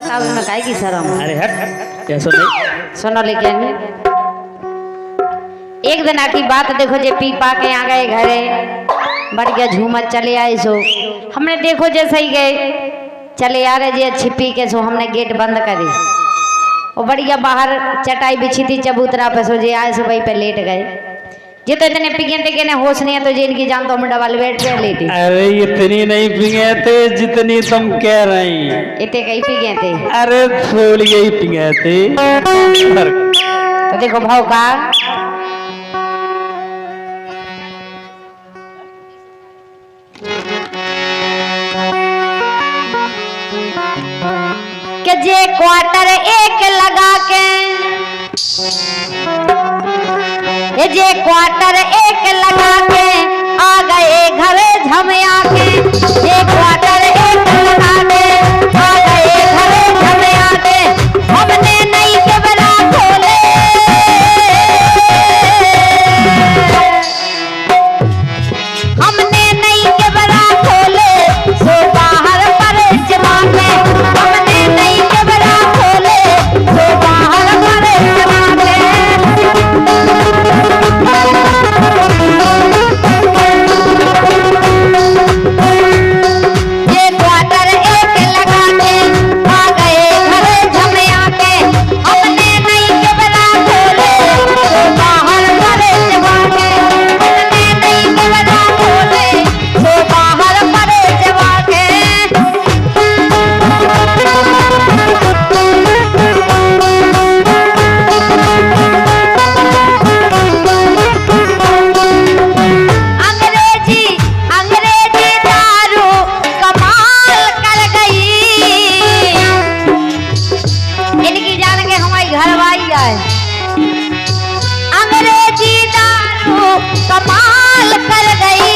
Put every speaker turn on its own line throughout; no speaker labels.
अब मैं काहे की शर्म।
अरे हट क्या
सुनो लेकिन एक दिन की बात देखो जे पी पा के आ गए घरे बढ़िया झूमर चले आए सो हमने देखो जे सही गए चले आ रहे जे छिपी के सो हमने गेट बंद करी और बढ़िया बाहर चटाई बिछी थी चबूतरा पे सो जे आए सो वही पे लेट गए ये तो इतने पिगे थे कि होश नहीं है तो जिनकी जान तो मुंडा वाले बैठ पे लेटी।
अरे इतनी नहीं पिगे थे जितनी तुम कह रही।
इतने कई पिगे थे।
अरे थोड़ी ही पिगे थे।
तो देखो भाव का कि जे क्वार्टर एक लगा के जे क्वार्टर एक लगा के आ गए घरे झमया के जे क्वार्टर एक लगा के आ गए घरे झमया के हमने नहीं के बना खोले हमने नहीं के बना खोले सो बाहर पर जमा के हमने नहीं के बना खोले सो बाहर पर जमा के कमाल कर गई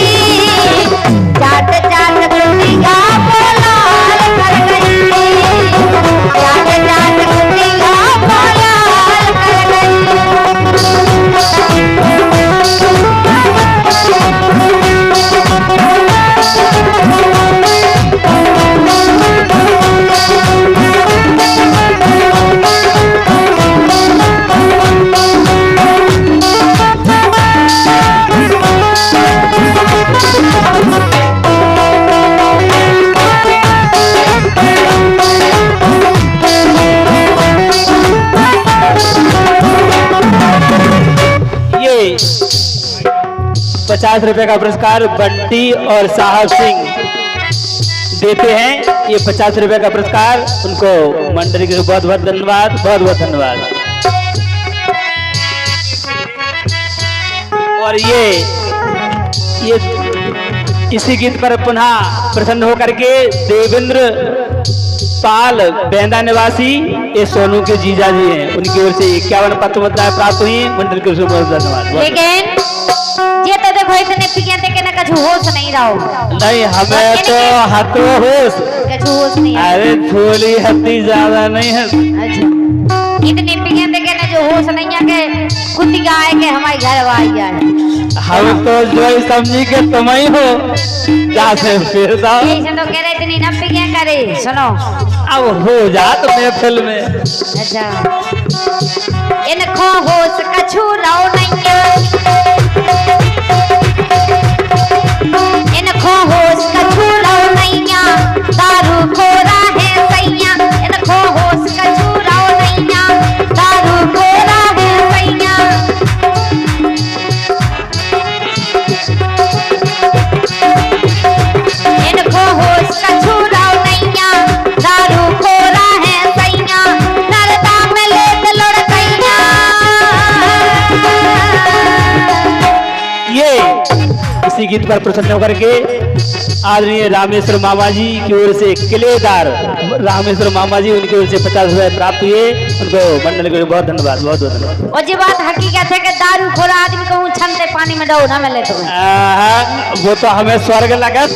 जाट जाट कुटिया बोलाल कर गई जाट जाट कुटिया बोलाल कर
ये 50 रुपए का पुरस्कार बंटी और साहब सिंह देते हैं। ये 50 रुपए का पुरस्कार उनको मंडली के बहुत बहुत धन्यवाद, बहुत बहुत धन्यवाद। और ये इसी गीत पर पुनः प्रसन्न होकर के देवेंद्र पाल बेंदा निवासी ये सोनू के जीजा जी हैं, उनकी ओर से 51 पत्र मुद्राएं प्राप्त हुई। मंडल के बहुत धन्यवाद।
लेकिन ये तो देखो इतने पिगे थे कि ना कुछ होश नहीं रहो।
नहीं हमें तो हाथों होश
कुछ होश नहीं।
अरे थोड़ी हत्ती ज्यादा नहीं है।
अच्छा इतने पिगे थे कि ना जो होश नहीं है कि कुतिया आए के हमारे घर आई जाए।
हम तो जो समझी के तुम ही हो जा से फिर जाओ।
ऐसे तो कह रहे इतनी न पिगे करे। सुनो
अब हो जा तुम्हें फिल्म में।
अच्छा इनको होश कछु रहो नहीं इनको होश कछु रहो नहीं दारू खोरा है सैया इनको होश कछु रहो नहीं दारू खोरा है सैया इनको होश कछु रहो नहीं दारू खोरा है सैया नरदा में ले लड़कैया।
ये इसी गीत पर प्रसन्न होकर के आदरणीय रामेश्वर मामा जी की ओर से किलेदार रामेश्वर मामा जी उनकी ओर से 50 रुपए प्राप्त हुए। उनको मंडल को बहुत धन्यवाद, बहुत बहुत धन्यवाद।
और ये बात हकीकत है कि दारू खोरा आदमी को छनते पानी में डाल ना मिले तो
वो तो हमें स्वर्ग लगत।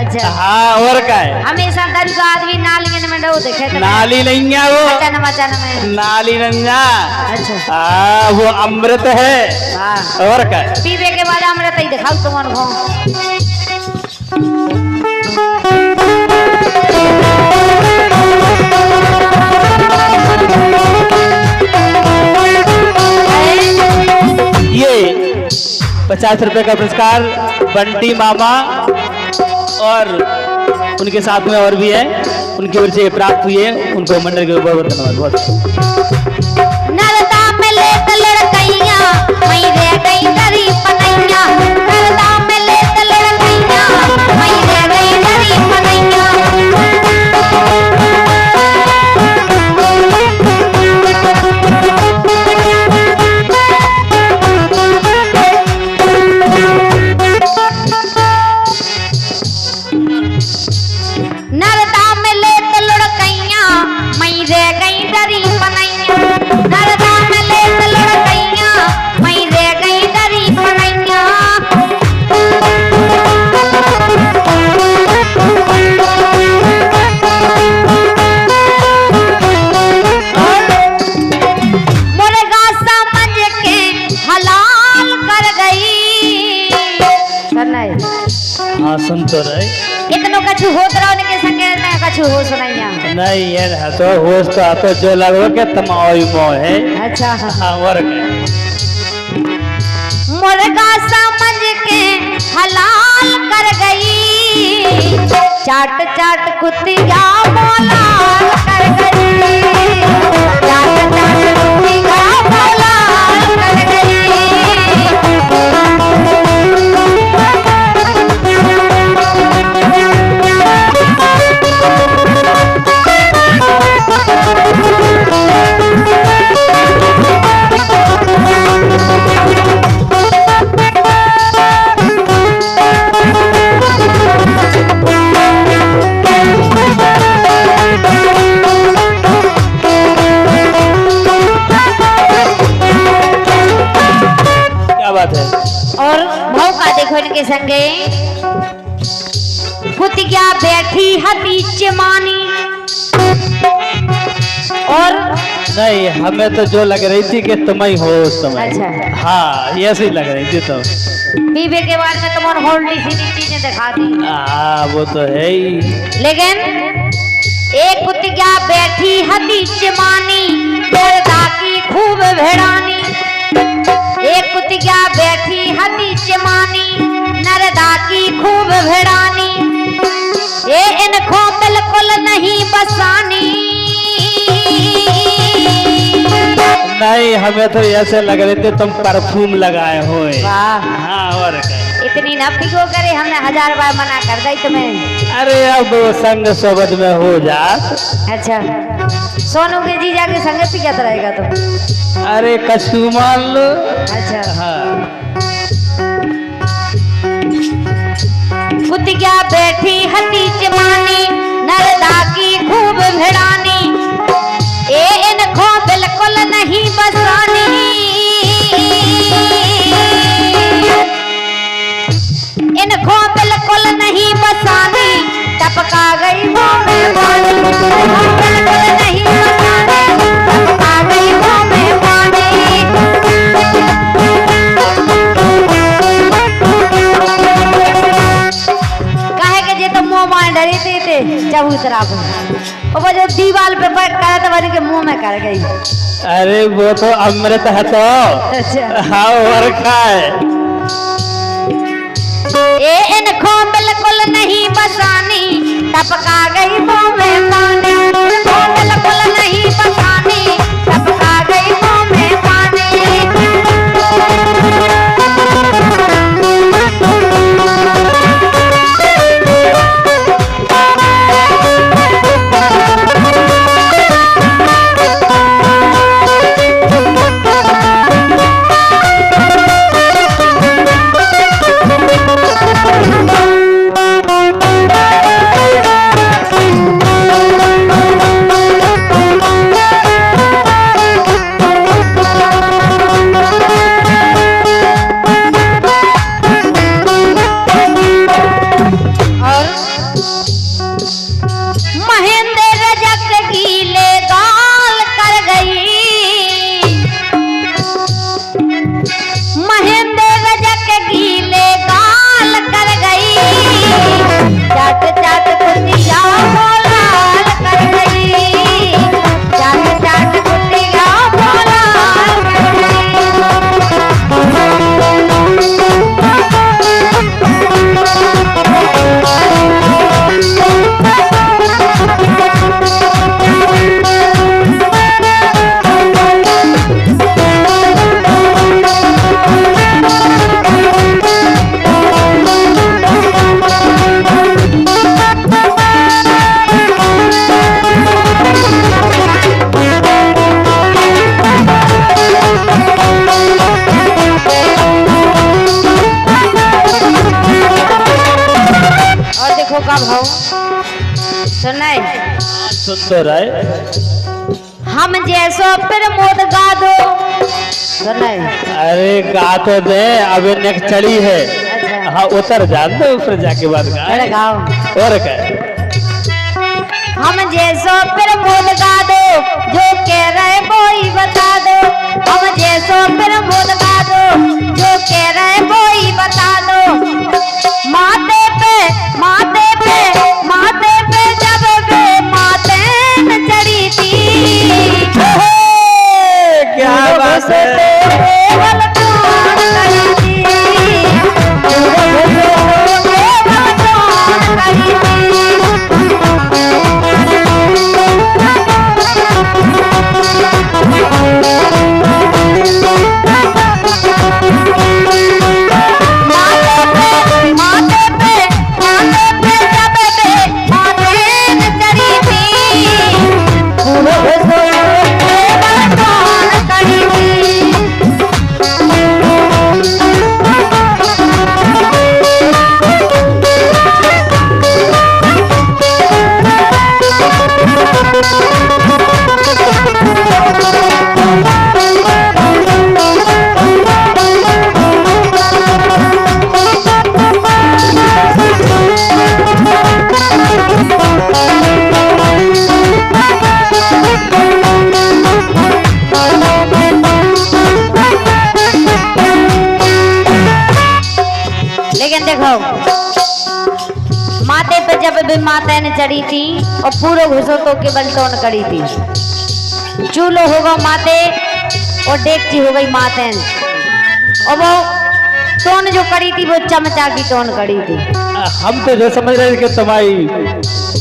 अच्छा
हाँ और क्या है
हमेशा दारू का आदमी नाली में डाल देखे तो
नाली नहीं है वो
मचाना में
नाली नहीं है।
अच्छा
वो अमृत है।
हाँ
और क्या है
पीवे के बाद अमृत ही दिखाओ तुम
50 रुपए का पुरस्कार बंटी मामा और उनके साथ में और भी है, उनकी ओर से प्राप्त हुई है। उनको मंडल के ऊपर धन्यवाद। बहुत
नरदा में ले लड़कैया मई रे गई डरी पनैया, नरदा में ले लड़कैया मई रे गई डरी पनैया। नरदा में ले लड़कैया मई रे गई डरी पनैया, नरदा में ले लड़कैया मई रे गई डरी पनैया। मुर्गा समझ के हलाल कर गई।
हाँ सुन तो रहे,
इतनो कछु होत रहो के संगे में कछु हो सुनाइया।
नहीं ये है तो होश तो आतो जो लगो के तमाई मो है।
अच्छा
हाँ और क्या?
मुर्गा समझ के हलाल कर गई, चाट चाट कुतिया मोलाल कर गई, चाट चाट कुतिया मोलाल कर गई।
बात है।
और मौका देखो इनके संगे, कुतिया बैठी हती चमानी। और
नहीं हमें तो जो लग रही थी कि तुम ही हो उस समय।
अच्छा।
हाँ ये ऐसी लग रही थी तो।
पीवे के बाद में तुम्हारे होल्डी सीधी चीजें दिखा दी।
हाँ वो तो है ही।
लेकिन एक कुतिया बैठी हती चमानी, नरदा की खूब भेड़ानी। एक कुतिया बैठी हती चमानी, नरदा की खूब भेड़ानी। ये इनको बिल्कुल नहीं बसानी।
नहीं हमें तो ऐसे लग रहे थे तुम परफ्यूम लगाए हो।
वाह
हाँ और क्या?
इतनी न पिगो करे, हमने 1000 बार मना कर दी तुम्हें।
अरे अब वो संग सोबत में हो जा।
अच्छा सोनू के जीजा के संग पिगत रहेगा तुम।
अरे कछु मान लो।
अच्छा
हाँ
कुतिया बैठी हती चमानी, नरदा की खूब भिड़ानी। ए इनको बिल्कुल नहीं बसानी। इनको बिल्कुल नहीं बसानी, टपका गई मुंह में पानी। इनको बिल्कुल नहीं बसानी, टपका गई मुंह में पानी। कहे के जे तो मुंह में डरी थे चबूतरा पर, वो जो दीवार पे बैठ कर तो बड़ी के मुंह में कर गई।
अरे वो तो अमृत है तो।
अच्छा
हाँ और क्या है?
ये इनको बिल्कुल नहीं बसानी, टपका गई मुंह में पानी। इनको बिल्कुल नहीं बसानी, टपका गई मुंह में पानी।
सुन तो रहे।
हम जैसो प्रमोद गा दो सुनाई।
अरे गा तो दे, अभी नेक्स्ट चढ़ी है।
अच्छा।
हाँ उतर जा दो, ऊपर जाके बाद
अरे गाओ।
और क्या
हम जैसो प्रमोद गा दो, जो कह रहे वो ही बता दो। हम जैसो प्रमोद गा दो, जो कह रहे वो ही बता दो। माथे पे माथे पे माथे पे जब वे माथे न चढ़ी थी,
क्या बात है।
केवल कौन करी थी, केवल कौन करी थी। लेकिन देखो माथे पे जब भी माता ने चढ़ी थी और पूरा घुसो तो केवल टोन करी थी। चूल्हो होगा माते और डेगची हो गई माते, और वो टोन जो करी थी वो चमचा की टोन करी थी।
हम तो जो समझ रहे थे कि तुम्हारी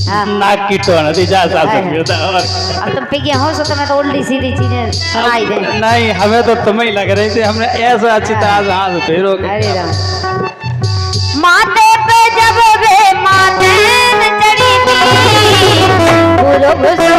हाँ।
नाक की टोन थी जा सा
है।
सकता और
अब तुम पिगे हो सो तुम्हें तो उल्टी सीधी चीजें सुनाई दे।
नहीं हमें तो तुम्हें ही लग रही थी, हमने ऐसा अच्छी तरह से हाथ फेरो के
अरे राम। माथे पे जब वे माथे न चढ़ी थी, पूरो घुसो